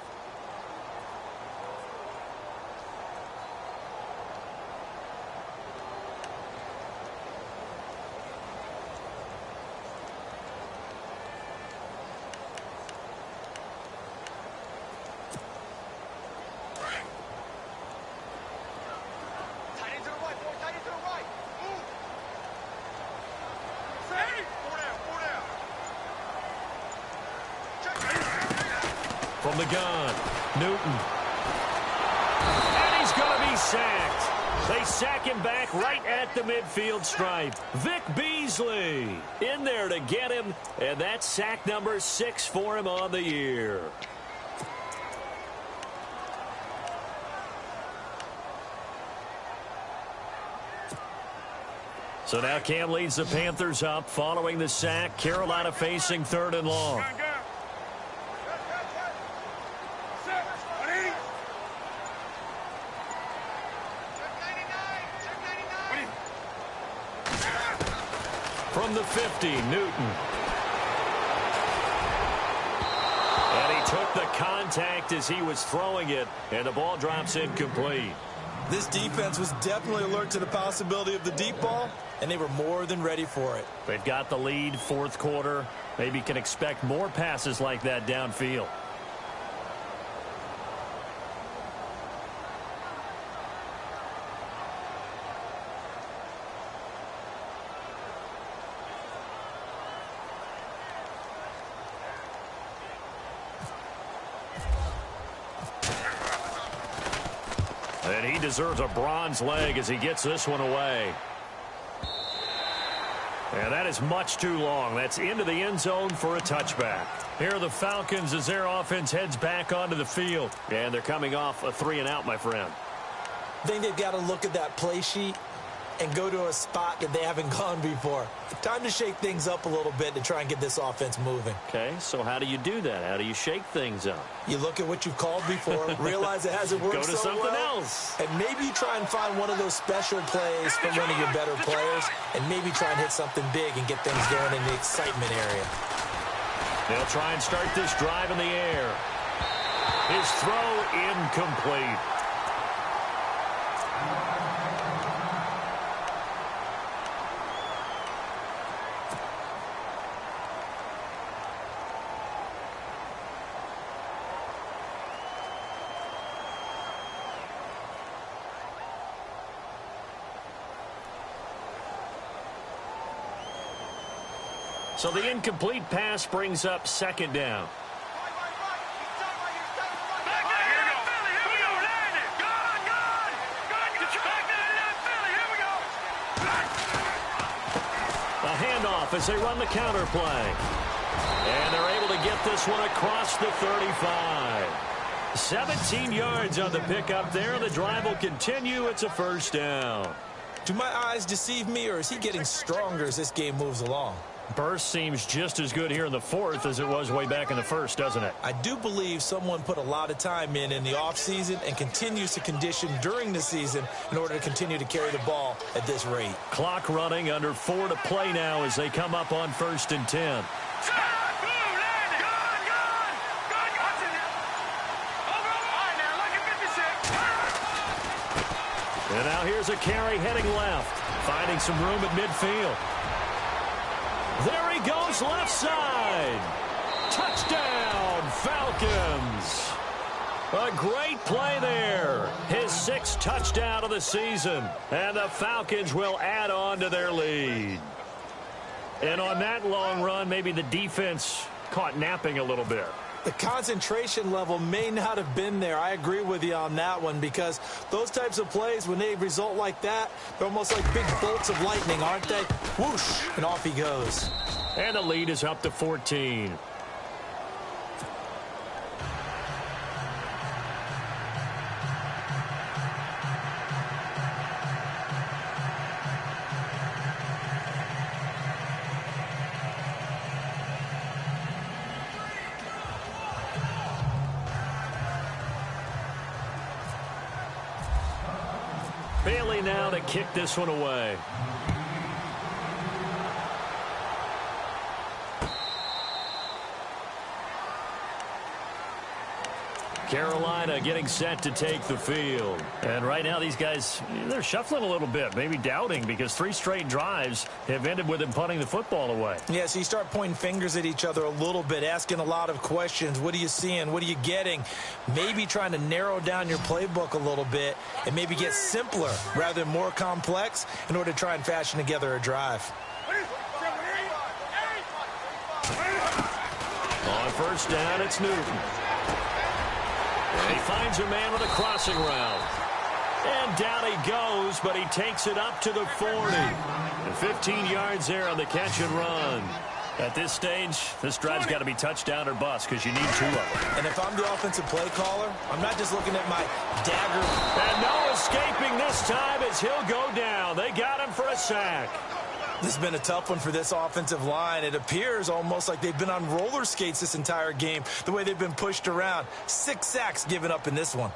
From the gun, Newton. And he's going to be sacked. They sack him back right at the midfield stripe. Vic Beasley in there to get him, and that's sack number 6 for him on the year. So now Cam leads the Panthers up following the sack. Carolina facing 3rd and long. From the 50, Newton. And he took the contact as he was throwing it, and the ball drops incomplete. This defense was definitely alert to the possibility of the deep ball, and they were more than ready for it. They've got the lead, 4th quarter. Maybe can expect more passes like that downfield. And he deserves a bronze leg as he gets this one away. And that is much too long. That's into the end zone for a touchback. Here are the Falcons as their offense heads back onto the field. And they're coming off a 3-and-out, my friend. I think they've got to look at that play sheet and go to a spot that they haven't gone before. Time to shake things up a little bit to try and get this offense moving. Okay, so how do you do that? How do you shake things up? You look at what you've called before, realize it hasn't worked Go to so something well, else. and maybe you try and find one of those special plays from one of your better players, and maybe try and hit something big and get things going in the excitement area. They'll try and start this drive in the air. His throw incomplete. So the incomplete pass brings up second down. A handoff as they run the counter play. And they're able to get this one across the 35. 17 yards on the pickup there. The drive will continue. It's a first down. Do my eyes deceive me, or is he getting stronger as this game moves along? Burst seems just as good here in the fourth as it was way back in the first, doesn't it? I do believe someone put a lot of time in the offseason and continues to condition during the season in order to continue to carry the ball at this rate. Clock running, under 4 to play now as they come up on 1st and 10. And now here's a carry heading left, finding some room at midfield. There he goes left side. Touchdown, Falcons. A great play there. His 6th touchdown of the season. And the Falcons will add on to their lead. And on that long run, maybe the defense caught napping a little bit. The concentration level may not have been there. I agree with you on that one, because those types of plays, when they result like that, they're almost like big bolts of lightning, aren't they? Whoosh, and off he goes. And the lead is up to 14. Bailey now to kick this one away. Carolina getting set to take the field. And right now these guys, they're shuffling a little bit, maybe doubting, because 3 straight drives have ended with them punting the football away. Yeah, so you start pointing fingers at each other a little bit, asking a lot of questions. What are you seeing? What are you getting? Maybe trying to narrow down your playbook a little bit and maybe get simpler rather than more complex in order to try and fashion together a drive. On 1st down, it's Newton. And he finds a man with a crossing route. And down he goes, but he takes it up to the 40. And 15 yards there on the catch and run. At this stage, this drive's got to be touchdown or bust, because you need 2 of them. And if I'm the offensive play caller, I'm not just looking at my dagger. And no escaping this time as he'll go down. They got him for a sack. This has been a tough one for this offensive line. It appears almost like they've been on roller skates this entire game, the way they've been pushed around. 6 sacks given up in this one.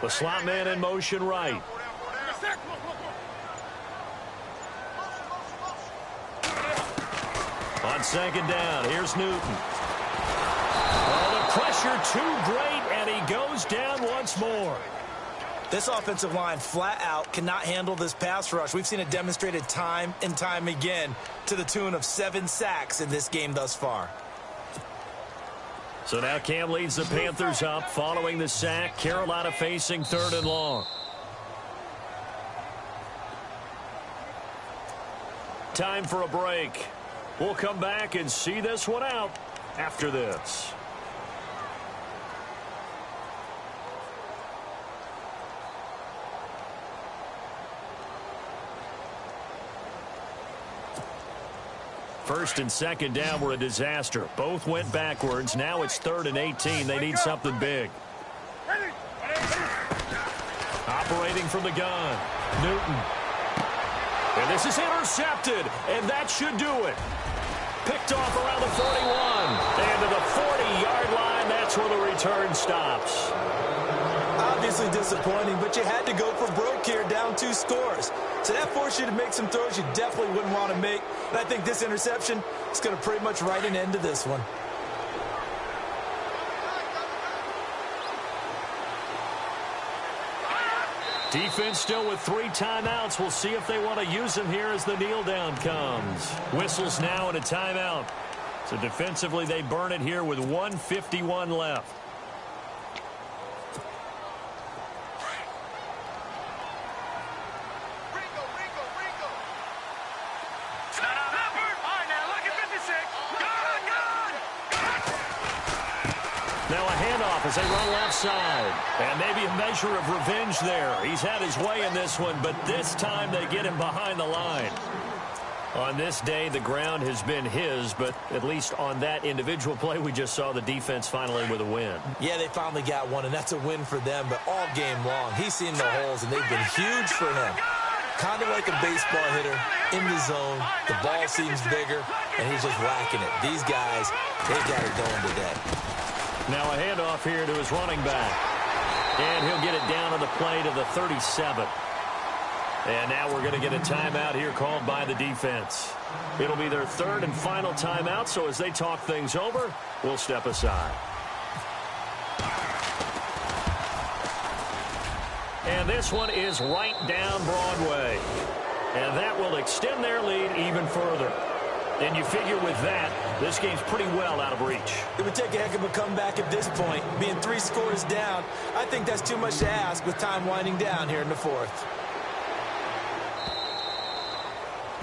The slot man in motion right. On 2nd down, here's Newton. Oh, the pressure too great, and he goes down once more. This offensive line flat out cannot handle this pass rush. We've seen it demonstrated time and time again to the tune of 7 sacks in this game thus far. So now Cam leads the Panthers up following the sack. Carolina facing 3rd and long. Time for a break. We'll come back and see this one out after this. First and second down were a disaster. Both went backwards. Now it's 3rd and 18. They need something big. Operating from the gun, Newton. And this is intercepted, and that should do it. Picked off around the 41. And to the 40-yard line, that's where the return stops. Obviously disappointing, but you had to go for broke here, down 2 scores. So that forced you to make some throws you definitely wouldn't want to make. And I think this interception is going to pretty much write an end to this one. Defense still with 3 timeouts. We'll see if they want to use them here as the kneel down comes. Whistles now and a timeout. So defensively they burn it here with 1:51 left. Now a handoff as they run left side. And maybe a measure of revenge there. He's had his way in this one, but this time they get him behind the line. On this day, the ground has been his, but at least on that individual play, we just saw the defense finally with a win. Yeah, they finally got one, and that's a win for them, but all game long, he's seen the holes, and they've been huge for him. Kind of like a baseball hitter in the zone. The ball seems bigger, and he's just whacking it. These guys, they got it going today. Now a handoff here to his running back. And he'll get it down on the play to the 37. And now we're going to get a timeout here called by the defense. It'll be their 3rd and final timeout, so as they talk things over, we'll step aside. And this one is right down Broadway. And that will extend their lead even further. And you figure with that, this game's pretty well out of reach. It would take a heck of a comeback at this point. Being 3 scores down, I think that's too much to ask with time winding down here in the 4th.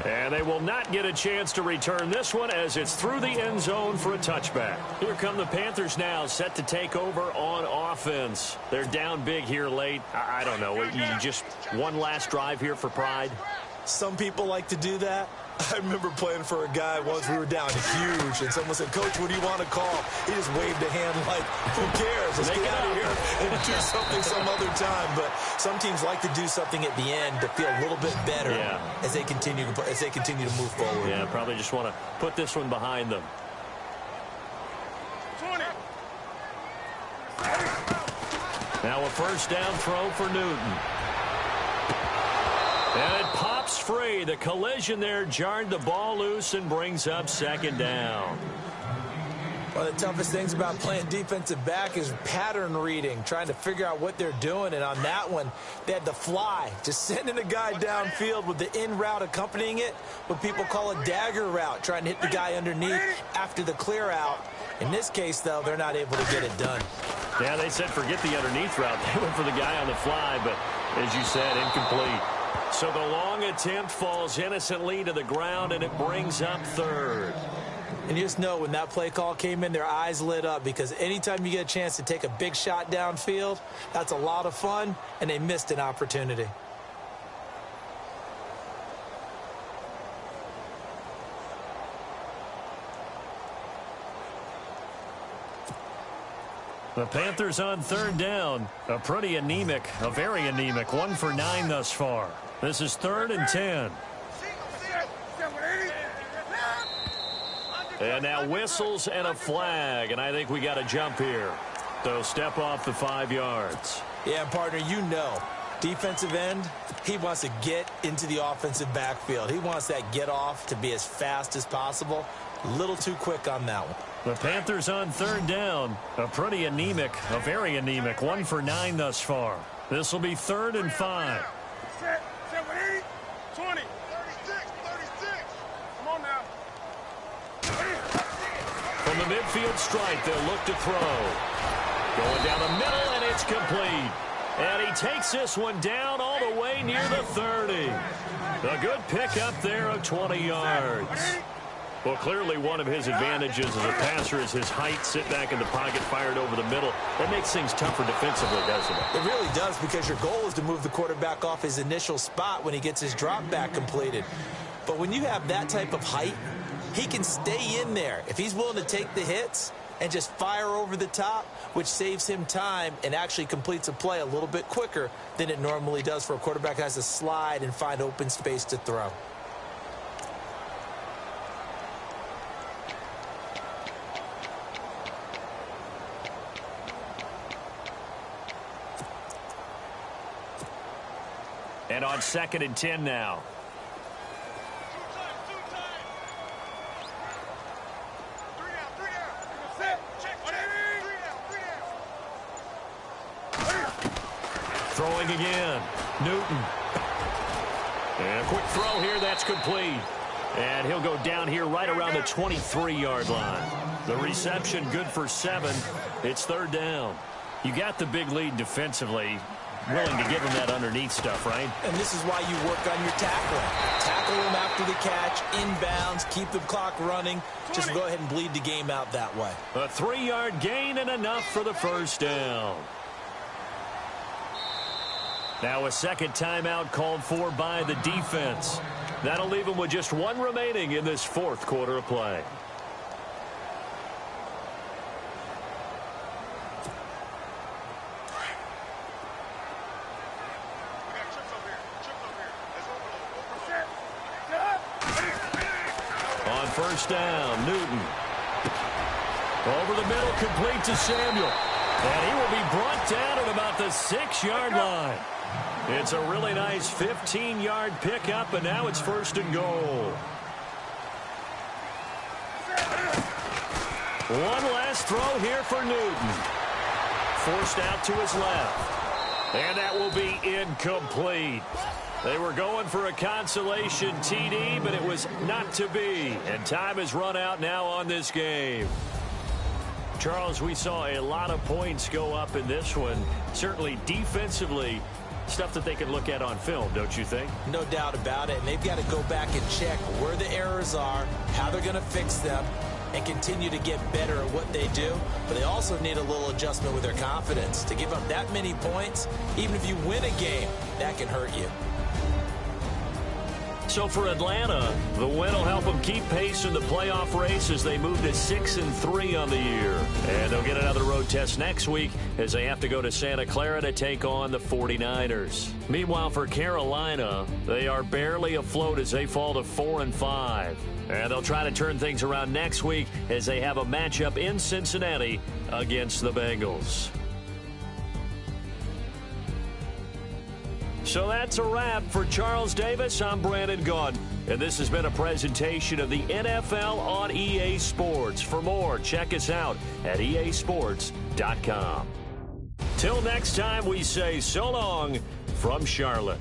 And they will not get a chance to return this one as it's through the end zone for a touchback. Here come the Panthers now, set to take over on offense. They're down big here late. I don't know. You just one last drive here for pride? Some people like to do that. I remember playing for a guy once. We were down huge, and someone said, "Coach, what do you want to call?" He just waved a hand like, "Who cares? Let's get out of here and do something some other time." But some teams like to do something at the end to feel a little bit better as they continue to move forward. Yeah, probably just want to put this one behind them. 20. Now a first down throw for Newton. And it pops free. The collision there jarred the ball loose and brings up 2nd down. One of the toughest things about playing defensive back is pattern reading, trying to figure out what they're doing. And on that one, they had to fly, just sending a guy downfield with the in route accompanying it, what people call a dagger route, trying to hit the guy underneath after the clear out. In this case, though, they're not able to get it done. Yeah, they said forget the underneath route. They went for the guy on the fly, but as you said, incomplete. So the long attempt falls innocently to the ground, and it brings up 3rd. And you just know when that play call came in, their eyes lit up, because anytime you get a chance to take a big shot downfield, that's a lot of fun, and they missed an opportunity. The Panthers on 3rd down. A very anemic, 1 for 9 thus far. This is 3rd and 10. And now whistles and a flag, and I think we got a jump here. So step off the 5 yards. Yeah, partner, you know, defensive end, he wants to get into the offensive backfield. He wants that get off to be as fast as possible. A little too quick on that one. The Panthers on 3rd down. A very anemic, 1 for 9 thus far. This will be 3rd and 5. 20. 36. Come on now. From the midfield stripe, they'll look to throw. Going down the middle, and it's complete. And he takes this one down all the way near the 30. A good pickup there of 20 yards. Well, clearly one of his advantages as a passer is his height. Sit back in the pocket, fired over the middle. That makes things tougher defensively, doesn't it? It really does, because your goal is to move the quarterback off his initial spot when he gets his drop back completed. But when you have that type of height, he can stay in there if he's willing to take the hits and just fire over the top, which saves him time and actually completes a play a little bit quicker than it normally does for a quarterback that has to slide and find open space to throw. And on 2nd and 10 now. Throwing again. Newton. And a quick throw here. That's complete. And he'll go down here right around the 23-yard line. The reception good for 7. It's 3rd down. You got the big lead defensively. Willing to give him that underneath stuff, right? And this is why you work on your tackling. Tackle him after the catch, inbounds, keep the clock running. Just go ahead and bleed the game out that way. A 3-yard gain and enough for the 1st down. Now a 2nd timeout called for by the defense. That'll leave them with just 1 remaining in this 4th quarter of play. On 1st down, Newton. Over the middle, complete to Samuel. And he will be brought down at about the 6-yard line. It's a really nice 15-yard pickup, and now it's 1st and goal. One last throw here for Newton. Forced out to his left. And that will be incomplete. They were going for a consolation TD, but it was not to be. And time has run out now on this game. Charles, we saw a lot of points go up in this one. Certainly defensively, stuff that they can look at on film, don't you think? No doubt about it. And they've got to go back and check where the errors are, how they're going to fix them, and continue to get better at what they do. But they also need a little adjustment with their confidence. To give up that many points, even if you win a game, that can hurt you. So for Atlanta, the win will help them keep pace in the playoff race as they move to 6-3 on the year. And they'll get another road test next week as they have to go to Santa Clara to take on the 49ers. Meanwhile, for Carolina, they are barely afloat as they fall to 4-5. And they'll try to turn things around next week as they have a matchup in Cincinnati against the Bengals. So that's a wrap for Charles Davis. I'm Brandon Gaudin, and this has been a presentation of the NFL on EA Sports. For more, check us out at easports.com. Till next time, we say so long from Charlotte.